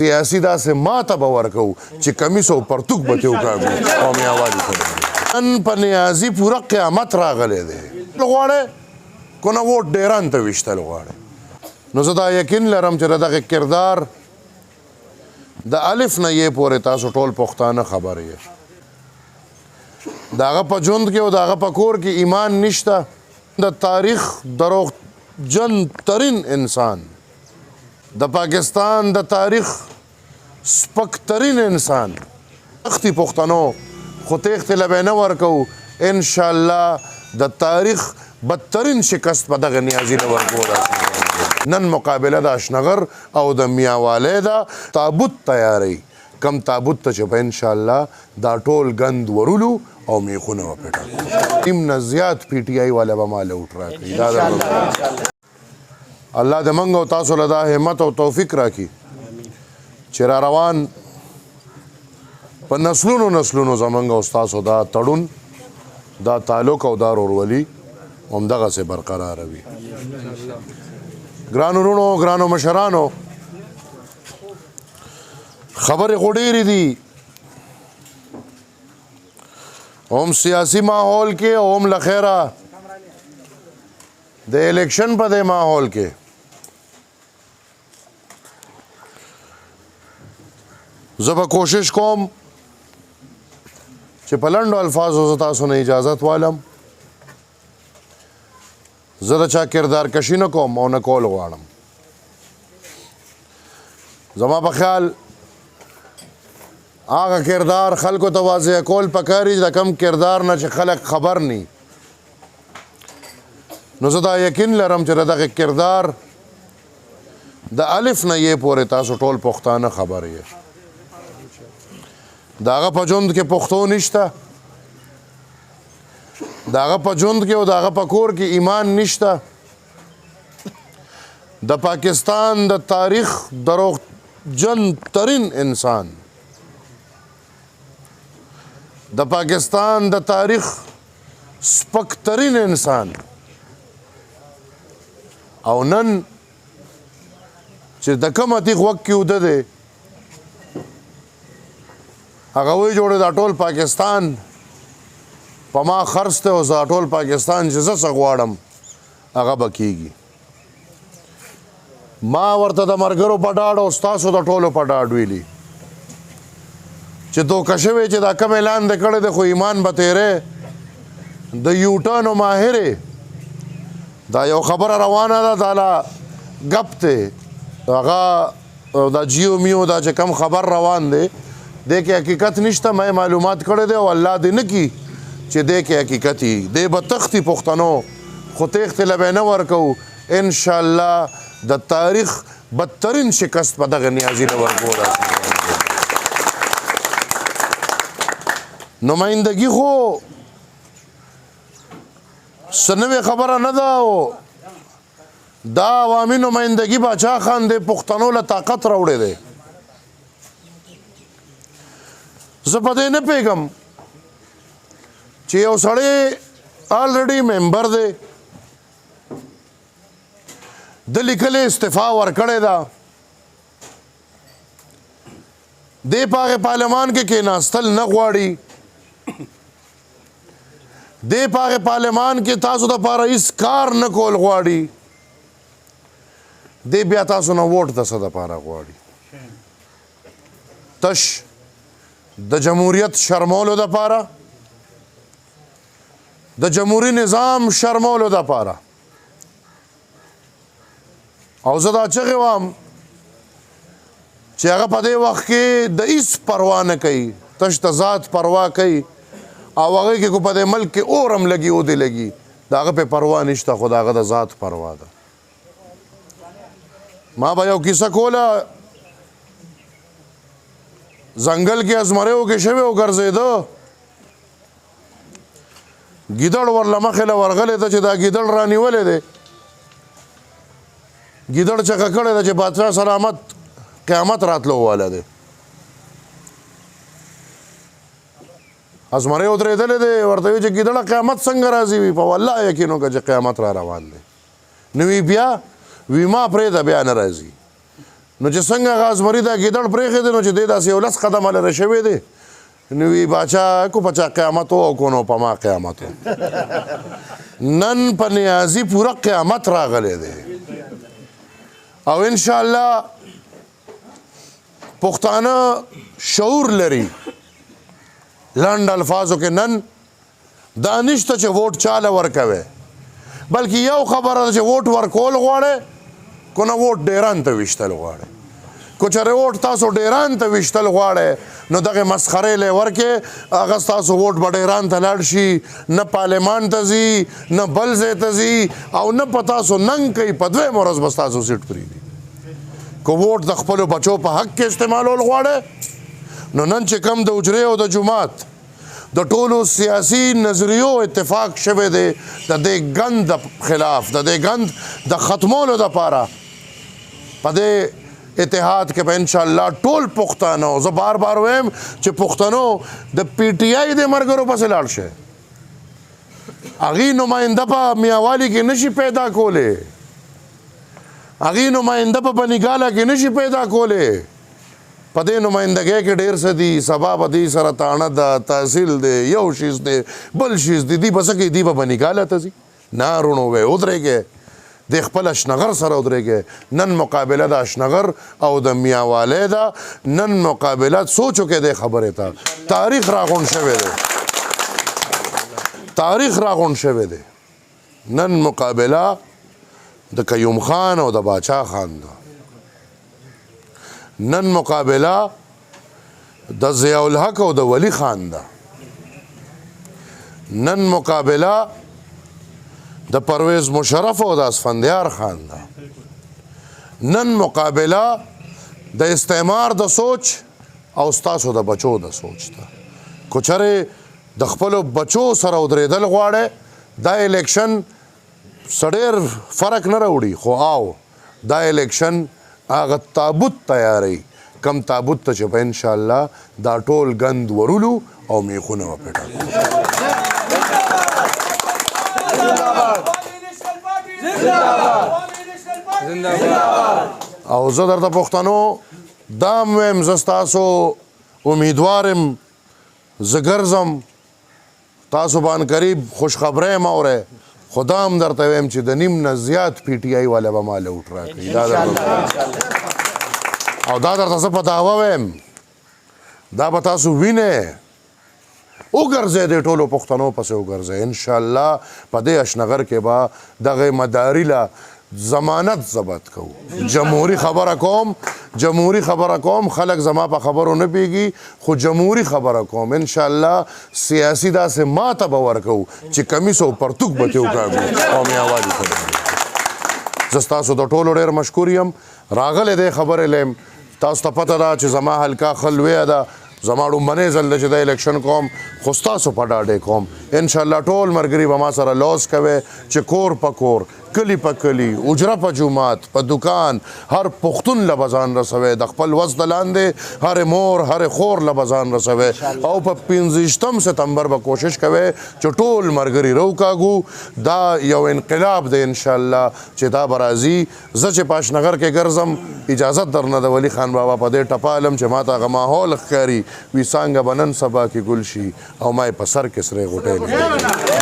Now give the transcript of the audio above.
سیاسي داسې ماته به ورکوو چې کمیس او پرتوک به ترې وکاږو او میاوالي ته نن په نیازي پوره قیامت راغلی دی غواړئ که نه ووټ ډیران ته ویشتل غواړئ نو زه دا یقین لرم چې د دغه کردار د الف نه یې پورې تاسو ټول پښتانه خبر یې د هغه په ژوند کې او د هغه په کور کې ایمان نشته د تاریخ دروغجن ترین انسان د پاکستان د تاریخ سپکترین انسان تختی پښتنو خو تیښتې له به نه ورکوو انشاءالله د تاریخ بدترین شکست په دغه نیازي نه ورکوو نن مقابله د اشنغر او د میاوالی ده تابوت تیاری کم تابوت ته چې په انشاءالله دا ټول ګند ورولو او میخونه وپېټه ټیم نه زیات پی ټي آی والا به ماله وټ راکړي دا د الله د منګ او تاسو له دا همت او توفیق راکړي چې را روان په نسلونو نسلونو زمونږ او ستاسو دا تړون دا تعلق او دا ورورولي همدغسې برقراره وي ګرانو وروڼو ګرانو مشرانو خبرې خو ډېرې دي هم سیاسي ماحول کې او هم له خیره د الیکشن په دې ماحول کې زه به کوشش کوم چې په لنډو الفاظو زه تاسو نه اجازت والم زه د چا کردار کشي نه کوم او نه کول غواړم زما په خیال هغه کردار خلکو ته واضح کول پکاري د کم کردار نه چې خلک خبر ني نو زه دا یقین لرم چې دغه کردار د الف نه یې پورې تاسو ټول پښتانه خبر یې د هغه په ژوند کې پښتو نشته د هغه په ژوند کې او د هغه په کور کې ایمان نشته د پاکستان د تاریخ دروغجن ترین انسان د پاکستان د تاریخ سپکترین انسان او نن چې د کم اتیغ وقت کې اوده دی هغه وایي جوړې دا ټول پاکستان په ما خرڅ دی او دا ټول پاکستان چې زه څه غواړم هغه به کېږي ما ورته د ملګرو په ډاډ او ستاسو د ټولو په ډاډ ویلي چې دوکه شوی چې دا کم اعلان دی کړی دی خو ایمان به تیری د یوټرن او ماهرې دا یو خبره روانه ده دا لا ګپ دی هغه دا جیو میو دا چې کم خبر روان دی دې کې حقیقت نشته مې معلومات کړی دی او الله دې نه کي چې دې کې حقیقت وي دې به تختي پښتنو خو تیښتې له به نه ورکوو انشاءالله د تاریخ بدترین شکست په دغه نیازي نه ورکوو نمایندګي خو څه نوې خبره نه ده او دا عوامي نمایندګي باچا خان دی پښتنو له طاقت راوړی دی زه په دې نه پوهېږم چې یو سړی آلریډي ممبر دی د لیکلې استعفا ورکړې ده دی په هغې پارلمان کې کېناستل نه غواړي دی په هغې پارلمان کې تاسو دپاره هېڅ کار نه کول غواړي دی بیا تاسو نه ووټ د څه دپاره غواړي تش د جمهوریت شرمولو دپاره د جمهوري نظام شرمولو دپاره او زه دا چغې وام چې هغه په دې وخت کې د هېڅ پروا نه کوي تش د ذات پروا کوي او هغې کې کو په دې ملک کې اور هم لګي او دې لګي د هغه پې پروا نشته خو د هغه د ذات پروا ده ما به یو کیسه کوله ځنګل کې ازمریو کې شوی او ګرځېده ګیدړ ورله مخې له ورغلی ده چې دا ګیدړ رانیولی دی ګیدړ چغه کړی ده چې بادشاه سلامت قیامت راتلو والا دی ازمری ودرېدلی دی ورته وي چې ګیدړه قیامت څنګه راځي وي په والله یقین وکړه چې قیامت را روان دی نو وی بیا وی ما پرېږده بیا نه راځي نو چې څنګه هغه زمري دا ګیدړ پرېښی دی نو چې دی داسې یو 10 قدمه لرې شوی دی نو وی باچا کو پچا قیامت و کو نو په ما قیامت نن په نیازي پوره قیامت راغلی دی او انشاءالله پښتانه شعور لري لنډ الفاظو کې نن دا نشته چې ووټ چاله ورکوي بلکې یو خبره ده چې ووټ ورکول غواړئ کو نه ووټ ډیران ته ویشتل غواړئ کو چېرې ووټ تاسو ډیران ته ویشتل غواړئ نو دغې مسخرې لی ورکې هغه ستاسو ووټ به ډیران ته لاړ شي نه پارلمان ته ځي نه بل ځای ته ځي او نه په تاسو ننګ کوي په دویم ورځ به ستاسو سیټ پرېږدي که ووټ د خپلو بچو په حق کې استعمالول غواړئ نو نن چې کم د حجرې او د جومات د ټولو سیاسي نظریو اتفاق شوی دی د دې ګند خلاف د دې ګند د ختمولو دپاره په دې اتحاد کې به انشاءالله ټول پښتانه زه بار بار وایم چې پښتنو د پی ټي آی د ملګرو پسې لاړ شئ هغې نماینده په میاوالي کې نشي پیدا کولی هغې نماینده په بنیګاله کې نشي پیدا کولی په دې نمایندګۍ کې ډېر څه دي سبا به دې سره تاڼه ده تحصیل دی یو شیز دی بل شیز دی دوی به څه کوي دوی به بنیګاله ته ځي نه روڼو وی ودرېږئ د خپل اشنغر سره ودرېږئ نن مقابله د اشنغر او د میاوالی ده نن مقابله سوچ وکړئ دې خبرې ته تاریخ راغونډ شوی دی تاریخ راغونډ شوی دی نن مقابله د قیوم خان او د باچا خان ده نن مقابله د ضیاء الحق او د ولی خان ده نن مقابله د پرویز مشرف او د اسفندیار خان ده نن مقابله د استعمار د سوچ او ستاسو د بچو د سوچ ده که چېرې د خپلو بچو سره ودرېدل غواړئ دا الیکشن څه ډېر فرق نه راوړي خو او دا الیکشن هغه تابوت تیاری کم تابوت ته چې په انشاءالله دا ټول ګند ورولو او میخونه وپېټو او زه درته پښتنو دا هم ویم زه ستاسو امیدوار یم زه ګرځم تاسو به عنقریب خوشخبری م اورئ خو دا هم درته ویم چې د نیم نه زیات پی ټي آی والا به ماله ووټ راکوي او دا درته زه په دعوه ویم دا به تاسو وینئ وګرځئ د ټولو پښتنو پسې وګرځئ انشاءالله په دې اشنغر کې به دغې مداري له ضمانت ضبط کوو جمهوري خبره کوم خلک زما په خبرو نه پیږي خو جمهوري خبره کوم انشاءالله سیاسي داسې ماته به ورکوو چې کمیس او پرتوک به ترې وکاږو او میاوالي ته زه ستاسو د ټولو ډېر مشکور یم راغلی دی خبرې لیم تاسو ته پته ده چې زما حلقه ښه لویه ده زما ډومبنی ځل ده چې د الیکشن کوم خو ستاسو په ډاډې کوم انشاءالله ټول ملګري به ما سره لوز کوئ چې کور په کور کلی په کلی اجره په جومات په دکان هر پښتون له به ځان رسوئ د خپل وس د لاندې هرې مور هرې خور له به ځان رسوئ او په 25 ستمبر به کوشش کوئ چې ټول ملګري راوکاږو دا یو انقلاب دی انشاءالله چې دا به راځي زه چې په اشنغر کې ګرځم اجازت درنه د ولی خان بابا په دې ټپالم چې ما ته هغه ماحول ښکاري وي څانګه به نن سبا کې ګل شي او ما یې په سر کې سرې غوټۍ لیدلې